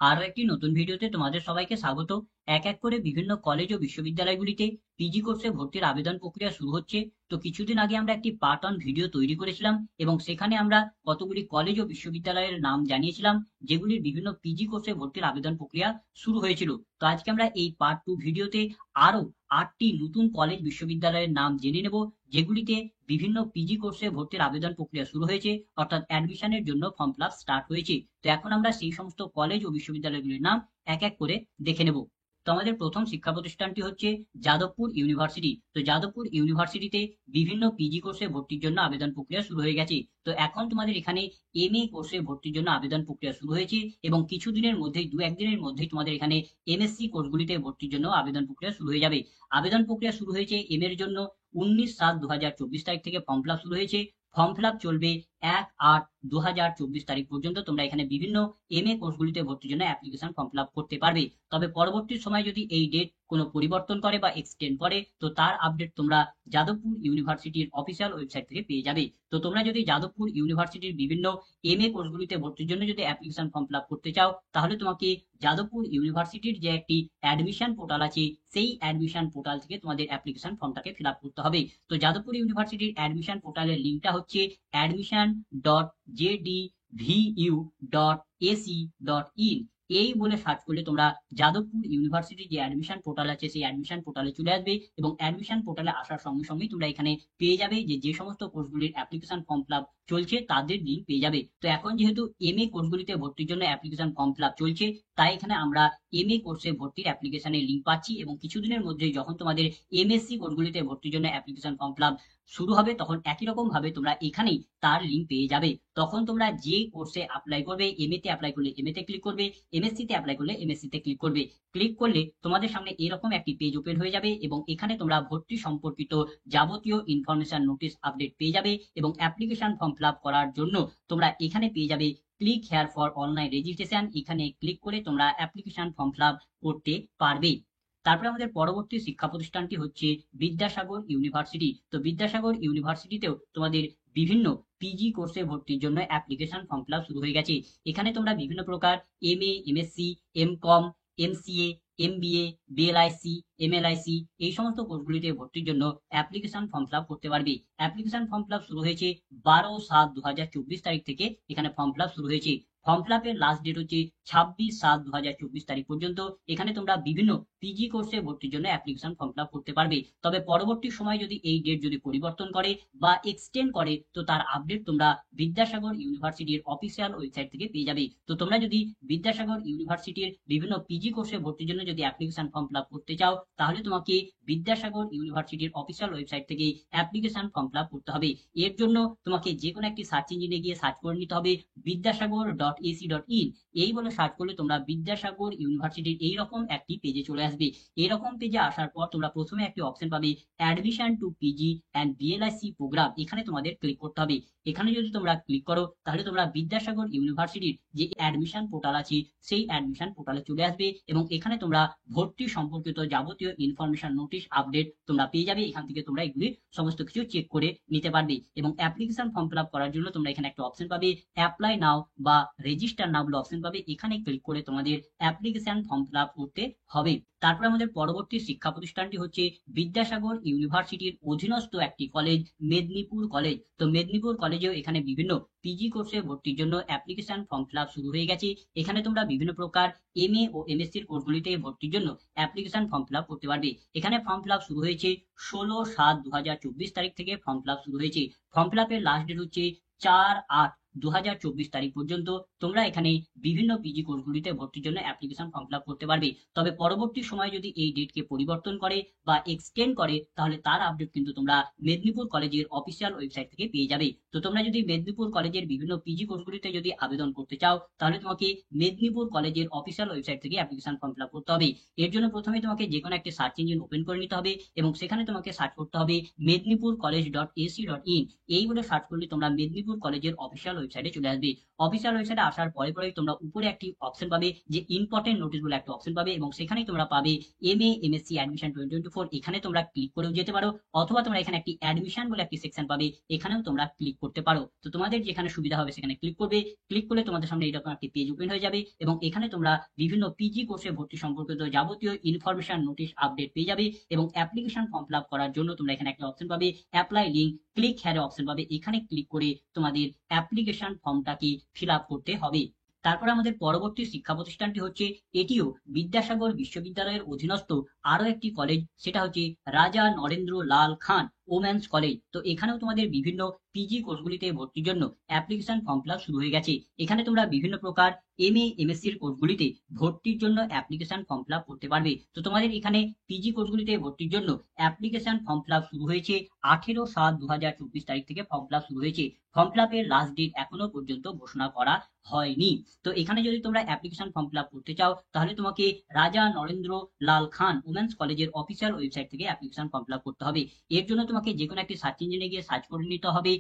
আরো একটি নতুন ভিডিওতে তোমাদের সবাইকে স্বাগত। এক এক করে বিভিন্ন কলেজ ও বিশ্ববিদ্যালয়গুলিতে পিজি কোর্সে ভর্তির আবেদন প্রক্রিয়া শুরু হচ্ছে। তো কিছুদিন আগে আমরা একটি পার্ট ওয়ান ভিডিও তৈরি করেছিলাম এবং সেখানে আমরা কতগুলি কলেজ ও বিশ্ববিদ্যালয়ের নাম জানিয়েছিলাম যেগুলির বিভিন্ন পিজি কোর্সে ভর্তির আবেদন প্রক্রিয়া শুরু হয়েছিল। তো আজকে আমরা এই পার্ট টু ভিডিওতে আরো 8টি নতুন কলেজ বিশ্ববিদ্যালয়ের নাম জেনে নেব যেগুলিতে বিভিন্ন পিজি কোর্সে ভর্তির আবেদন প্রক্রিয়া শুরু হয়েছে, অর্থাৎ অ্যাডমিশনের জন্য ফর্ম ফিল আপ স্টার্ট হয়েছে। তো এখন আমরা সেই সমস্ত কলেজ ও বিশ্ববিদ্যালয়গুলির নাম এক এক করে দেখে নেব। তো আমাদের প্রথম শিক্ষা প্রতিষ্ঠানটি হচ্ছে যাদবপুর ইউনিভার্সিটি। তো যাদবপুর ইউনিভার্সিটিতে বিভিন্ন পিজি কোর্সে ভর্তির জন্য আবেদন প্রক্রিয়া শুরু হয়ে গেছে। তো এখন তোমাদের এখানে এমএ কোর্সে ভর্তির জন্য আবেদন প্রক্রিয়া শুরু হয়েছে এবং কিছুদিনের মধ্যেই, দু একদিনের মধ্যেই তোমাদের এখানে এমএসসি কোর্সগুলিতে ভর্তির জন্য আবেদন প্রক্রিয়া শুরু হয়ে যাবে। আবেদন প্রক্রিয়া শুরু হয়েছে এম এর জন্য 19/7/2024 তারিখ থেকে ফর্ম ফিল আপ শুরু হয়েছে। ফর্ম ফিল আপ চলবে 1/8/2024 তারিখ পর্যন্ত। তোমরা এখানে বিভিন্ন এমএ কোর্সগুলিতে ভর্তির জন্য অ্যাপ্লিকেশন ফর্ম ফিল আপ করতে পারবে। তবে পরবর্তী সময় যদি এই ডেট কোনো পরিবর্তন করে বা এক্সটেন্ড করে, তো তার আপডেট তোমরা যাদবপুর ইউনিভার্সিটির অফিসিয়াল ওয়েবসাইট থেকে পেয়ে যাবে। তো তোমরা যদি যাদবপুর ইউনিভার্সিটির বিভিন্ন এমএ কোর্সগুলিতে ভর্তির জন্য যদি অ্যাপ্লিকেশন ফর্ম ফিল আপ করতে চাও, তাহলে তোমাকে যাদবপুর ইউনিভার্সিটির যে একটি অ্যাডমিশন পোর্টাল আছে, সেই অ্যাডমিশন পোর্টাল থেকে তোমাদের অ্যাপ্লিকেশন ফর্মটাকে ফিল আপ করতে হবে। তো যাদবপুর ইউনিভার্সিটির অ্যাডমিশন পোর্টালের লিঙ্কটা হচ্ছে admission.jdvu.ac.in। এই বলে সার্চ করলে তোমরা যাদবপুর ইউনিভার্সিটির যে অ্যাডমিশন পোর্টাল আছে সেই অ্যাডমিশন পোর্টালে চলে আসবে এবং অ্যাডমিশন পোর্টালে আসার সঙ্গে সঙ্গেই তোমরা এখানে পেয়ে যাবে যে সমস্ত কোর্সগুলির অ্যাপ্লিকেশন ফর্ম ফিল আপ চলছে তাদের লিঙ্ক পেয়ে যাবে। তো এখন যেহেতু এমএ কোর্সগুলিতে ভর্তির জন্য অ্যাপ্লিকেশন ফর্ম ফিল আপ চলছে, তাই এখানে আমরা এমএ কোর্সে ভর্তির অ্যাপ্লিকেশনের লিঙ্ক পাচ্ছি এবং কিছুদিনের মধ্যেই যখন তোমাদের এমএসসি কোর্সগুলিতে ভর্তির জন্য অ্যাপ্লিকেশন ফর্ম ফিল আপ শুরু হবে, তখন একই রকম ভাবে তোমরা এখানেই তার লিঙ্ক পেয়ে যাবে। তখন তোমরা যে কোর্সে অ্যাপ্লাই করবে, এমএ তে অ্যাপ্লাই করলে এমএ তে ক্লিক করবে, এমএসসি তে অ্যাপ্লাই করলে এমএসসি তে ক্লিক করবে। ক্লিক করলে তোমাদের সামনে এরকম একটি পেজ ওপেন হয়ে যাবে এবং এখানে তোমরা ভর্তি সম্পর্কিত যাবতীয় ইনফরমেশন, নোটিশ, আপডেট পেয়ে যাবে এবং অ্যাপ্লিকেশন ফর্ম ফিল আপ করার জন্য তোমরা এখানে পেয়ে যাবে click here for online registration. এখানে ক্লিক করে তোমরা অ্যাপ্লিকেশন ফর্ম ফিল আপ করতে পারবে। তারপরে আমাদের পরবর্তী শিক্ষা প্রতিষ্ঠানটি হচ্ছে বিদ্যাসাগর ইউনিভার্সিটি। তো বিদ্যাসাগর ইউনিভার্সিটিতেও তোমাদের বিভিন্ন পিজি কোর্সে ভর্তির জন্য অ্যাপ্লিকেশন ফর্ম ফিল আপ শুরু হয়ে গেছে। এখানে তোমরা বিভিন্ন প্রকার MA, MSc, MCom, MCA, MBA, BLISc, MLISc এই সমস্ত কোর্সগুলিতে ভর্তির জন্য অ্যাপ্লিকেশন ফর্ম ফিল আপ করতে পারবে। অ্যাপ্লিকেশন ফর্ম ফিল আপ শুরু হয়েছে 12/7/2024 তারিখ থেকে এখানে ফর্ম ফিল আপ শুরু হয়েছে। ফর্ম ফিল আপের লাস্ট ডেট হচ্ছে 26/7/2024 তারিখ পর্যন্ত। এখানে তোমরা বিভিন্ন পিজি কোর্সে ভর্তির জন্য অ্যাপ্লিকেশন ফর্ম ফিল আপ করতে পারবে। তবে পরবর্তী সময় যদি এই ডেট যদি পরিবর্তন করে বা এক্সটেন্ড করে, তো তার আপডেট তোমরা বিদ্যাসাগর ইউনিভার্সিটির অফিসিয়াল ওয়েবসাইট থেকে পেয়ে যাবে। তো তোমরা যদি বিদ্যাসাগর ইউনিভার্সিটির বিভিন্ন পিজি কোর্সে ভর্তির জন্য যদি অ্যাপ্লিকেশন ফর্ম ফিল আপ করতে চাও, তাহলে তোমাকে বিদ্যাসাগর ইউনিভার্সিটির অফিসিয়াল ওয়েবসাইট থেকে অ্যাপ্লিকেশন ফর্ম ফিল আপ করতে হবে। এর জন্য তোমাকে যে কোনো একটি সার্চ ইঞ্জিনে গিয়ে সার্চ করে নিতে হবে বিদ্যাসাগর.ac.in। এই বলে সার্চ করলে তোমরা বিদ্যাসাগর ইউনিভার্সিটির এইরকম একটি পেজে চলে আসবে। এরকম পেজে আসার পর তোমরা প্রথমে একটি অপশন পাবে admission to PG and BLISc programme. এখানে তোমাদের ক্লিক করতে হবে। এখানে যদি তোমরা ক্লিক করো, তাহলে তোমরা বিদ্যাসাগর ইউনিভার্সিটির যে অ্যাডমিশন পোর্টাল আছে সেই অ্যাডমিশন পোর্টালে চলে আসবে এবং এখানে তোমরা ভর্তি সম্পর্কিত যাবতীয় ইনফরমেশন, নোটিশ, আপডেট তোমরা পেয়ে যাবে। এখান থেকে তোমরা এগুলি সমস্ত কিছু চেক করে নিতে পারবে এবং অ্যাপ্লিকেশন ফর্ম ফিল আপ করার জন্য তোমরা এখানে একটা অপশন পাবে অ্যাপ্লাই নাও বা রেজিস্টার নাও বলে অপশন পাবে। এখানে ক্লিক করে তোমাদের অ্যাপ্লিকেশন ফর্ম ফিল আপ করতে হবে। তারপরে আমাদের পরবর্তী শিক্ষা প্রতিষ্ঠানটি হচ্ছে বিদ্যাসাগর ইউনিভার্সিটির অধীনস্থ একটি কলেজ, মেদিনীপুর কলেজ। তো মেদিনীপুর কলেজেও এখানে বিভিন্ন পিজি কোর্সে ভর্তির জন্য অ্যাপ্লিকেশন ফর্ম ফিল আপ শুরু হয়ে গেছে। এখানে তোমরা বিভিন্ন প্রকার এমএ ও এমএসসির কোর্সগুলিতে ভর্তির জন্য অ্যাপ্লিকেশন ফর্ম ফিল আপ করতে পারবে। এখানে ফর্ম ফিল আপ শুরু হয়েছে 16/7/2024 তারিখ থেকে ফর্ম ফিল আপ শুরু হয়েছে। ফর্ম ফিল আপের লাস্ট ডেট হচ্ছে 4/8/2024 তারিখ পর্যন্ত। তোমরা এখানে বিভিন্ন পিজি কোর্সগুলিতে ভর্তির জন্য অ্যাপ্লিকেশন ফর্ম ফিল আপ করতে পারবে। তবে পরবর্তী সময় যদি এই ডেটকে পরিবর্তন করে বা এক্সটেন্ড করে, তাহলে তার আপডেট কিন্তু তোমরা মেদিনীপুর কলেজের অফিসিয়াল ওয়েবসাইট থেকে পেয়ে যাবে। তো তোমরা যদি মেদিনীপুর কলেজের বিভিন্ন পিজি কোর্সগুলিতে যদি আবেদন করতে চাও, তাহলে তোমাকে মেদিনীপুর কলেজের অফিসিয়াল ওয়েবসাইট থেকে অ্যাপ্লিকেশন ফর্ম ফিল আপ করতে হবে। এর জন্য প্রথমে তোমাকে যে কোনো একটি সার্চ ইঞ্জিন ওপেন করে নিতে হবে এবং সেখানে তোমাকে সার্চ করতে হবে মেদিনীপুর কলেজ.ac.in। এই বলে সার্চ করলে তোমরা মেদিনীপুর কলেজের অফিসিয়াল ওয়েবসাইটে চলে আসবে। অফিসিয়াল ওয়েবসাইটে আসার পরে পরেই তোমরা উপরে একটি অপশন পাবে যে ইম্পর্টেন্ট নোটিশ বলে একটা অপশন পাবে, এবং সেখানেই তোমরা পাবে MA MSc অ্যাডমিশন 2024। এখানে তোমরা ক্লিক করেও যেতে পারো, অথবা তোমরা এখানে একটি অ্যাডমিশন বলে একটি সেকশন পাবে, এখানেও তোমরা ক্লিক করতে পারো। তো তোমাদের যেখানে সুবিধা হবে সেখানে ক্লিক করবে। ক্লিক করলে তোমাদের সামনে এরকম একটি পেজ ওপেন হয়ে যাবে, এবং এখানে তোমরা বিভিন্ন পিজি কোর্সে ভর্তি সম্পর্কিত যাবতীয় ইনফরমেশন, নোটিশ, আপডেট পেয়ে যাবে। এবং অ্যাপ্লিকেশন ফর্ম ফিল আপ করার জন্য তোমরা এখানে একটা অপশন পাবে অ্যাপ্লাই লিঙ্ক, ক্লিক হ্যারে অপশন পাবে, এখানে ক্লিক করে তোমাদের অ্যাপ্লিকেশন ফর্মটাকে ফিল আপ করতে হবে। তারপরে আমাদের পরবর্তী শিক্ষা প্রতিষ্ঠানটি হচ্ছে, এটিও বিদ্যাসাগর বিশ্ববিদ্যালয়ের অধীনস্থ আরো একটি কলেজ, সেটা হচ্ছে রাজা নরেন্দ্র লাল খান ওমেন্স কলেজ। তো এখানেও তোমাদের বিভিন্ন পিজি কোর্সগুলিতে ভর্তির জন্য অ্যাপ্লিকেশন ফর্ম ফিল আপ শুরু হয়ে গেছে। এখানে তোমরা বিভিন্ন প্রকার MA MSc এর কোর্সগুলিতে ভর্তির জন্য অ্যাপ্লিকেশন ফর্ম ফিল আপ করতে পারবে। তো তোমাদের এখানে পিজি কোর্সগুলিতে ভর্তির জন্য অ্যাপ্লিকেশন ফর্ম ফিল আপ শুরু হয়েছে 18/7/2024 তারিখ থেকে ফর্ম ফিল আপ শুরু হয়েছে। ফর্ম ফিল আপের লাস্ট ডেট এখনো পর্যন্ত ঘোষণা করা হয়নি। তো এখানে যদি তোমরা অ্যাপ্লিকেশন ফর্ম ফিল আপ করতে চাও, তাহলে তোমাকে রাজা নরেন্দ্র লাল খান ওমেন্স কলেজের অফিসিয়াল ওয়েবসাইট থেকে অ্যাপ্লিকেশন ফর্ম ফিল আপ করতে হবে। এর জন্য তোমাকে যে কোনো একটি সার্চ ইঞ্জিনে গিয়ে সার্চ করে নিতে হবে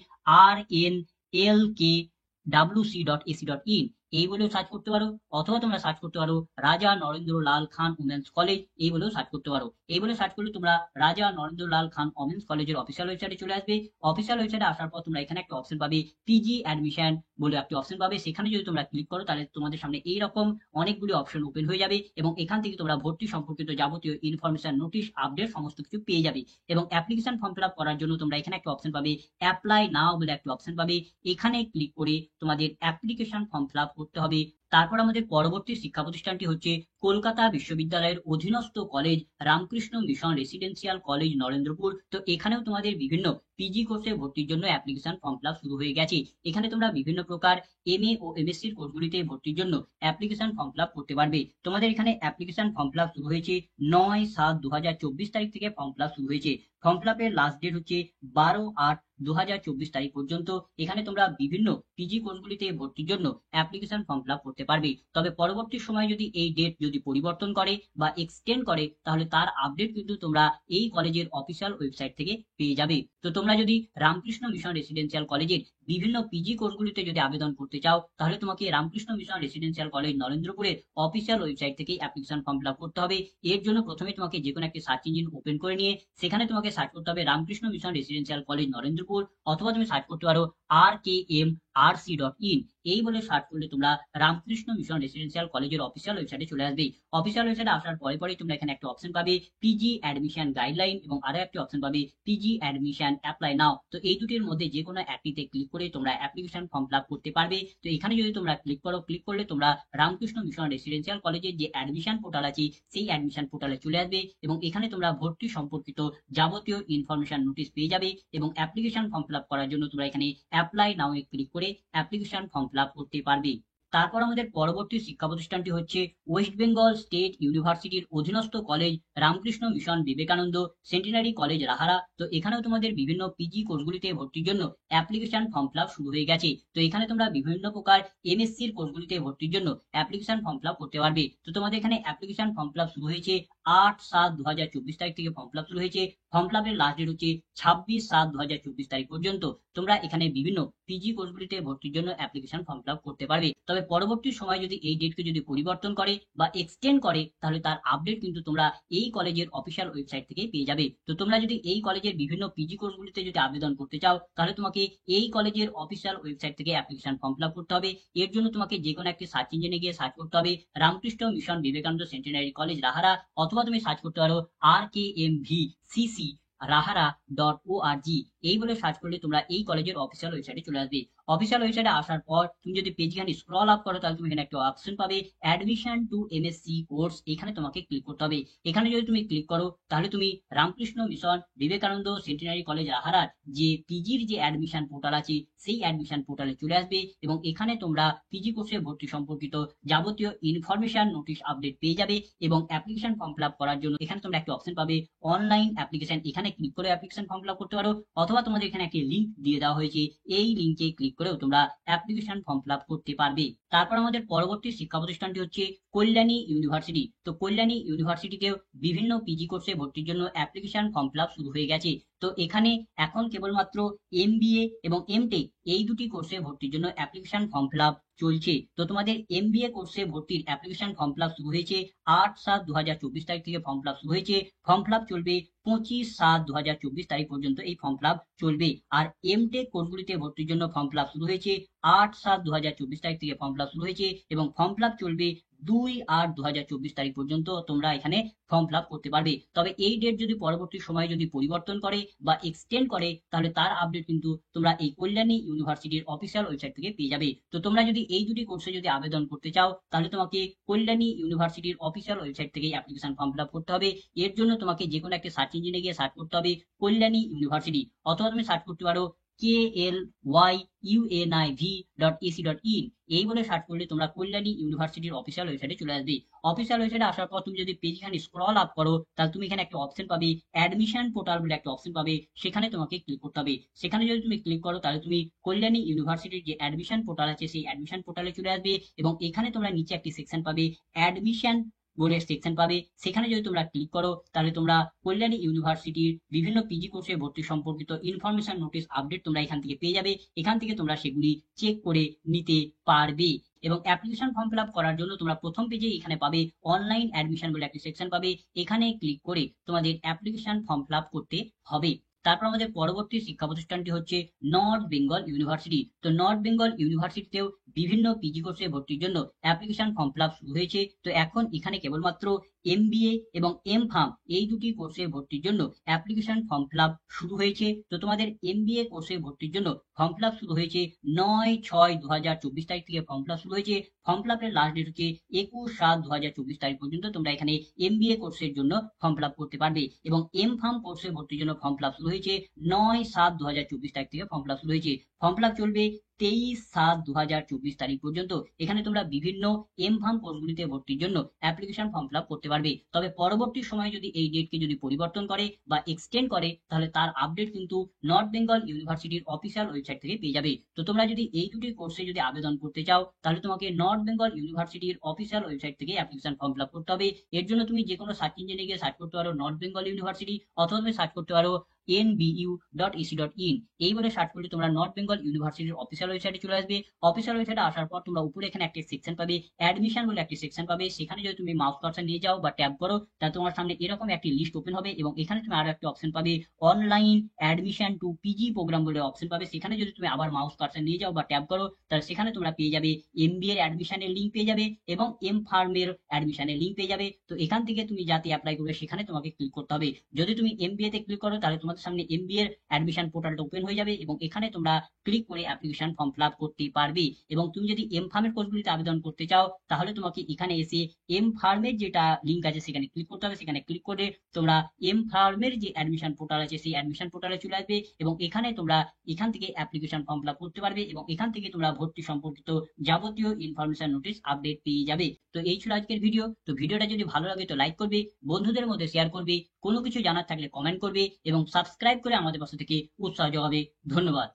rnlkwc.ac.in, এই বলেও সার্চ করতে পারো, অথবা তোমরা সার্চ করতে পারো রাজা নরেন্দ্র লাল খান ওমেন্স কলেজ, এই বলেও সার্চ করতে পারো। এই বলে সার্চ করলে তোমরা রাজা নরেন্দ্র লাল খান ওমেন্স কলেজের অফিসিয়াল ওয়েবসাইটে চলে আসবে। অফিসিয়াল ওয়েবসাইটে আসার পর তোমরা এখানে একটা অপশন পাবে পিজি অ্যাডমিশন বলে একটি অপশন পাবে। সেখানে যদি তোমরা ক্লিক করো, তাহলে তোমাদের সামনে এইরকম অনেকগুলি অপশন ওপেন হয়ে যাবে, এবং এখান থেকে তোমরা ভর্তি সম্পর্কিত যাবতীয় ইনফরমেশন, নোটিশ, আপডেট সমস্ত কিছু পেয়ে যাবে। এবং অ্যাপ্লিকেশন ফর্ম ফিল আপ করার জন্য তোমরা এখানে একটা অপশন পাবে অ্যাপ্লাই নাও বলে একটা অপশন পাবে, এখানে ক্লিক করে তোমাদের অ্যাপ্লিকেশন ফর্ম ফিল আপ করতে হবে। তারপর আমাদের পরবর্তী শিক্ষা প্রতিষ্ঠানটি হচ্ছে কলকাতা বিশ্ববিদ্যালয়ের অধীনস্থ college Ramakrishna Mission Residential college Narendrapur. তো এখানেও তোমাদের বিভিন্ন পিজি কোর্সে ভর্তির জন্য অ্যাপ্লিকেশন ফর্ম ফিল আপ শুরু হয়ে গেছে। এখানে তোমরা বিভিন্ন প্রকার MA ও MSc এর কোর্সগুলিতে ভর্তির জন্য অ্যাপ্লিকেশন ফর্ম ফিল আপ করতে পারবে। তোমাদের এখানে অ্যাপ্লিকেশন ফর্ম ফিল আপ শুরু হয়েছে 9/7/2024 তারিখ থেকে ফর্ম ফিল আপ শুরু হয়েছে। ফর্ম ফিল আপের লাস্ট ডেট হচ্ছে 12/8/2024 তারিখ পর্যন্ত। এখানে তোমরা বিভিন্ন পিজি কোর্সগুলিতে ভর্তির জন্য অ্যাপ্লিকেশন ফর্ম ফিল আপ করতে পারবে। তবে পরবর্তী সময় যদি এই ডেট যদি পরিবর্তন করে বা এক্সটেন্ড করে, তাহলে তার আপডেট কিন্তু তোমরা এই কলেজের অফিসিয়াল ওয়েবসাইট থেকে পেয়ে যাবে। তো তোমরা যদি রামকৃষ্ণ মিশন রেসিডেন্সিয়াল কলেজের বিভিন্ন পিজি কোর্সগুলিতে যদি আবেদন করতে চাও, তাহলে তোমাকে রামকৃষ্ণ মিশন রেসিডেন্সিয়াল কলেজ নরেন্দ্রপুরের অফিসিয়াল ওয়েবসাইট থেকে অ্যাপ্লিকেশন ফর্ম ফিল আপ করতে হবে। এর জন্য প্রথমে তোমাকে যে কোনো একটি সার্চ ইঞ্জিন ওপেন করে নিয়ে সেখানে তোমাকে সার্চ করতে হবে Ramakrishna Mission Residential college Narendrapur, অথবা তুমি সার্চ করতে পারো rkmrc.in, এই বলে সার্চ করলে তোমরা রামকৃষ্ণ মিশন রেসিডেন্সিয়াল কলেজের অফিসিয়াল ওয়েবসাইটে চলে আসবে। অফিসিয়াল ওয়েবসাইটে আসার পরে পরে তোমরা এখানে একটা অপশন পাবে পিজি অ্যাডমিশন গাইডলাইন, এবং আরো একটি অপশন পাবে পিজি অ্যাডমিশন অ্যাপ্লাই নাও। তো এই দুটির মধ্যে যে কোনো একটিতে ক্লিক করে তোমরা অ্যাপ্লিকেশন ফর্ম ফিল আপ করতে পারবে। তো এখানে যদি তোমরা ক্লিক করো, ক্লিক করলে তোমরা রামকৃষ্ণ মিশন রেসিডেন্সিয়াল কলেজের যে অ্যাডমিশন পোর্টাল আছে সেই অ্যাডমিশন পোর্টালে চলে আসবে, এবং এখানে তোমরা ভর্তি সম্পর্কিত যাবতীয় ইনফরমেশন, নোটিশ পেয়ে যাবে। এবং অ্যাপ্লিকেশন ফর্ম ফিল আপ করার জন্য তোমরা এখানে অ্যাপ্লাই নাও এ ক্লিক করে অ্যাপ্লিকেশন ফর্ম ফিল আপ করতে পারবে। তারপর আমাদের পরবর্তী শিক্ষা প্রতিষ্ঠানটি হচ্ছে ওয়েস্ট বেঙ্গল স্টেট ইউনিভার্সিটির অধীনস্থ college Ramakrishna Mission Vivekananda Centenary College Rahara. তো এখানেও তোমাদের বিভিন্ন পিজি কোর্সগুলিতে ভর্তির জন্য অ্যাপ্লিকেশন ফর্ম ফিল আপ শুরু হয়ে গেছে। তো এখানে তোমরা বিভিন্ন প্রকার MSc এর কোর্সগুলিতে ভর্তির জন্য অ্যাপ্লিকেশন ফর্ম ফিল আপ করতে পারবে। তো তোমাদের এখানে অ্যাপ্লিকেশন ফর্ম ফিল আপ শুরু হয়েছে 8/7/2024 তারিখ থেকে ফর্ম ফিল আপ শুরু হয়েছে। ফর্ম ফিল আপের লাস্ট ডেট হচ্ছে 26/7/2024 তারিখ পর্যন্ত। তোমরা এখানে বিভিন্ন পিজি কোর্সগুলিতে ভর্তির জন্য অ্যাপ্লিকেশন ফর্ম ফিল আপ করতে পারবে। তবে পরবর্তী সময় যদি এই ডেটকে যদি পরিবর্তন করে বা এক্সটেন্ড করে, তাহলে তার আপডেট কিন্তু তোমরা এই কলেজের অফিসিয়াল ওয়েবসাইট থেকে পেয়ে যাবে। তো তোমরা যদি এই কলেজের বিভিন্ন পিজি কোর্সগুলিতে যদি আবেদন করতে চাও, তাহলে তোমাকে এই কলেজের অফিসিয়াল ওয়েবসাইট থেকে অ্যাপ্লিকেশন ফর্ম ফিল আপ করতে হবে। এর জন্য তোমাকে যে কোনো একটি সার্চ ইঞ্জিনে গিয়ে সার্চ করতে হবে Ramakrishna Mission Vivekananda Centenary College Rahara, অথবা তুমি সার্চ করতে পারো RKMVCC rahara.org, এই বলে সার্চ করলে তোমরা এই কলেজের অফিসিয়াল ওয়েবসাইটে চলে আসবে। অফিসিয়াল ওয়েবসাইটে আসার পর তুমি যদি পেজখানি স্ক্রল আপ করো, তাহলে তুমি এখানে একটা অপশন পাবে অ্যাডমিশন টু MSc কোর্স, এখানে তোমাকে ক্লিক করতে হবে। এখানে যদি তুমি ক্লিক করো, তাহলে তুমি Ramakrishna Mission Vivekananda Centenary College রাহারার যে পিজির যে অ্যাডমিশন পোর্টাল আছে সেই অ্যাডমিশন পোর্টালে চলে আসবে, এবং এখানে তোমরা পিজি কোর্সে ভর্তি সম্পর্কিত যাবতীয় ইনফরমেশন, নোটিশ, আপডেট পেয়ে যাবে। এবং অ্যাপ্লিকেশন ফর্ম ফিল আপ করার জন্য এখানে তোমরা একটা অপশন পাবে অনলাইন অ্যাপ্লিকেশন, এখানে ক্লিক করে অ্যাপ্লিকেশন ফর্ম ফিল আপ করতে পারো, অথবা তোমাদের এখানে একটি লিংক দিয়ে দেওয়া হয়েছে, এই লিংকে ক্লিক করেও তোমরা অ্যাপ্লিকেশন ফর্ম ফিল আপ করতে পারবে। তারপর আমাদের পরবর্তী শিক্ষা প্রতিষ্ঠানটি হচ্ছে কল্যাণী ইউনিভার্সিটি। তো কল্যাণী ইউনিভার্সিটিতেও বিভিন্ন পিজি কোর্সে ভর্তির জন্য অ্যাপ্লিকেশন ফর্ম ফিল আপ শুরু হয়ে গেছে। তো তো এখানে এখন কেবলমাত্র এমবিএ এবং এমটেক এই দুটি কোর্সে ভর্তির জন্য অ্যাপ্লিকেশন ফর্ম ফিল আপ চলছে। তো তোমাদের এমবিএ কোর্সে ভর্তির অ্যাপ্লিকেশন ফর্ম ফিল আপ শুরু হয়েছে 8/7/2024 তারিখ থেকে ফর্ম ফিল আপ শুরু হয়েছে। ফর্ম ফিল আপ চলবে 25/7/2024 তারিখ পর্যন্ত এই ফর্ম ফিল আপ চলবে। আর এমটেক কোর্সগুলিতে ভর্তির জন্য ফর্ম ফিল আপ শুরু হয়েছে 8/7/2024 তারিখ থেকে ফর্ম ফিল আপ শুরু হয়েছে এবং ফর্ম ফিল আপ চলবে 2/8/2024 তারিখ পর্যন্ত তোমরা এখানে ফর্ম ফিল আপ করতে পারবে। তবে এই ডেট যদি পরবর্তী সময়ে যদি পরিবর্তন করে বা এক্সটেন্ড করে তাহলে তার আপডেট কিন্তু তোমরা এই কল্যাণী ইউনিভার্সিটির অফিসিয়াল ওয়েবসাইট থেকে পেয়ে যাবে। তো তোমরা যদি এই দুটি কোর্সে যদি আবেদন করতে চাও তাহলে তোমাকে কল্যাণী ইউনিভার্সিটির অফিসিয়াল ওয়েবসাইট থেকে অ্যাপ্লিকেশন ফর্ম ফিল আপ করতে হবে। এর জন্য তোমাকে যে কোনো একটা সার্চ ইঞ্জিনে গিয়ে সার্চ করতে হবে কল্যাণী ইউনিভার্সিটি, অথবা তুমি সার্চ করতে পারো KLYUNIV.ac.in এই বলে সার্চ করলে তোমরা কল্যাণী ইউনিভার্সিটির অফিসিয়াল ওয়েবসাইটে চলে আসবে। অফিসিয়াল ওয়েবসাইটে আসার পর তুমি যদি পেজখানে স্ক্রল আপ করো তাহলে তুমি এখানে একটা অপশন পাবে, অ্যাডমিশন পোর্টাল বলে একটা অপশন পাবে, সেখানে তোমাকে ক্লিক করতে হবে। সেখানে যদি তুমি ক্লিক করো তাহলে তুমি কল্যাণী ইউনিভার্সিটির যে অ্যাডমিশন পোর্টাল আছে সেই অ্যাডমিশন পোর্টালে চলে আসবে এবং এখানে তোমরা নিচে একটি সেকশন পাবে অ্যাডমিশন বলে সেকশন পাবে। সেখানে যদি তোমরা ক্লিক করো তাহলে তোমরা কল্যাণী ইউনিভার্সিটির বিভিন্ন পিজি কোর্সে ভর্তি সম্পর্কিত ইনফরমেশন নোটিশ আপডেট তোমরা এখান থেকে পেয়ে যাবে। এখান থেকে তোমরা সেগুলি চেক করে নিতে পারবে। এবং অ্যাপ্লিকেশন ফর্ম ফিল আপ করার জন্য তোমরা প্রথম পেজে এখানে পাবে অনলাইন অ্যাডমিশন বলে একটি সেকশন পাবে। এখানে ক্লিক করে তোমাদের অ্যাপ্লিকেশন ফর্ম ফিল আপ করতে হবে। তারপর আমাদের পরবর্তী শিক্ষা প্রতিষ্ঠানটি হচ্ছে নর্থ বেঙ্গল ইউনিভার্সিটি। তো নর্থ বেঙ্গল ইউনিভার্সিটিতেও বিভিন্ন পিজি কোর্সে ভর্তির জন্য অ্যাপ্লিকেশন ফর্ম ফিল আপ শুরু হয়েছে। তো এখন এখানে কেবলমাত্র এমবিএ এবং এমফার্ম এই দুটি কোর্সে ভর্তির জন্য অ্যাপ্লিকেশন ফর্ম ফিল আপ শুরু হয়েছে। তো তোমাদের এমবিএ কোর্সে ভর্তির জন্য ফর্ম ফিল আপ শুরু হয়েছে 9/6/2024 তারিখ থেকে ফর্ম ফিল আপ শুরু হয়েছে। ফর্ম ফিল আপের লাস্ট ডেট হচ্ছে 21/7/2024 তারিখ পর্যন্ত তোমরা এখানে এমবিএ কোর্সের জন্য ফর্ম ফিল আপ করতে পারবে। এবং এমফার্ম কোর্সে ভর্তির জন্য ফর্ম ফিল আপ শুরু হয়েছে 9/7/2024 তারিখ থেকে ফর্ম ফিল আপ শুরু হয়েছে। ফর্ম ফিল আপ চলবে 23/7/2024 তারিখ পর্যন্ত। এখানে তোমরা বিভিন্ন এমফার্ম কোর্সগুলিতে ভর্তির জন্য অ্যাপ্লিকেশন ফর্ম ফিল আপ করতে পারবে। তবে পরবর্তী সময়ে যদি এই ডেটকে যদি পরিবর্তন করে বা এক্সটেন্ড করে তাহলে তার আপডেট কিন্তু নর্থ বেঙ্গল ইউনিভার্সিটির অফিসিয়াল ওয়েবসাইট থেকে পেয়ে যাবে। তো তোমরা যদি এই দুটি কোর্সে যদি আবেদন করতে চাও তাহলে তোমাকে নর্থ বেঙ্গল ইউনিভার্সিটির অফিসিয়াল ওয়েবসাইট থেকে অ্যাপ্লিকেশন ফর্ম ফিল আপ করতে হবে। এর জন্য তুমি যে কোনো সার্চ ইঞ্জিনে গিয়ে সার্চ করতে পারো নর্থ বেঙ্গল ইউনিভার্সিটি, অথবা তুমি সার্চ করতে পারো nbu.ac.in এই বলে সার্চ করলে তোমরা নর্থ বেঙ্গল ইউনিভার্সিটির অফিসিয়াল ওয়েবসাইটে চলে আসবে। অফিসিয়াল ওয়েবসাইটে আসার পর তোমরা উপরে এখানে একটি সেকশন পাবে অ্যাডমিশন বলে একটি সেকশন পাবে। সেখানে যদি তুমি মাউস কার্সর নিয়ে যাও বা ট্যাপ করো তাহলে তোমার সামনে এরকম একটি লিস্ট ওপেন হবে এবং এখানে তুমি আরো একটা অপশন পাবে online admission to PG program বলে অপশন পাবে। সেখানে যদি তুমি আবার মাউস কার্সর নিয়ে যাও বা ট্যাপ করো তাহলে সেখানে তোমরা পেয়ে যাবে এমবিএ এর অ্যাডমিশনের লিঙ্ক পেয়ে যাবে এবং এম ফার্মের অ্যাডমিশনের লিঙ্ক পেয়ে যাবে। তো এখান থেকে তুমি যাতে অ্যাপ্লাই করবে সেখানে তোমাকে ক্লিক করতে হবে। যদি তুমি এমবিএ তে ক্লিক করো তাহলে তোমাদের সামনে এমবিএ এর অ্যাডমিশন পোর্টালটা ওপেন হয়ে যাবে এবং এখানে তোমরা ক্লিক করে অ্যাপ্লিকেশন ফর্ম ফিল আপ করতে পারবে। এবং তুমি যদি এম ফার্মের কোর্সগুলিতে আবেদন করতে চাও তাহলে তোমাকে এখানে এসে এম ফার্মের যেটা লিঙ্ক আছে সেখানে ক্লিক করতে হবে। সেখানে ক্লিক করে তোমরা এম ফার্মের যে অ্যাডমিশন পোর্টাল আছে সেই অ্যাডমিশন পোর্টালে চলে আসবে এবং এখানে তোমরা এখান থেকে অ্যাপ্লিকেশন ফর্ম ফিল আপ করতে পারবে এবং এখান থেকে তোমরা ভর্তি সম্পর্কিত যাবতীয় ইনফরমেশন নোটিশ আপডেট পেয়ে যাবে। তো এই ছিল আজকের ভিডিও। তো ভিডিওটা যদি ভালো লাগে তো লাইক করবে, বন্ধুদের মধ্যে শেয়ার করবে, কোনো কিছু জানার থাকলে কমেন্ট করবে এবং সাবস্ক্রাইব করে আমাদের পাশে থেকে উৎসাহ যোগাবে। ধন্যবাদ।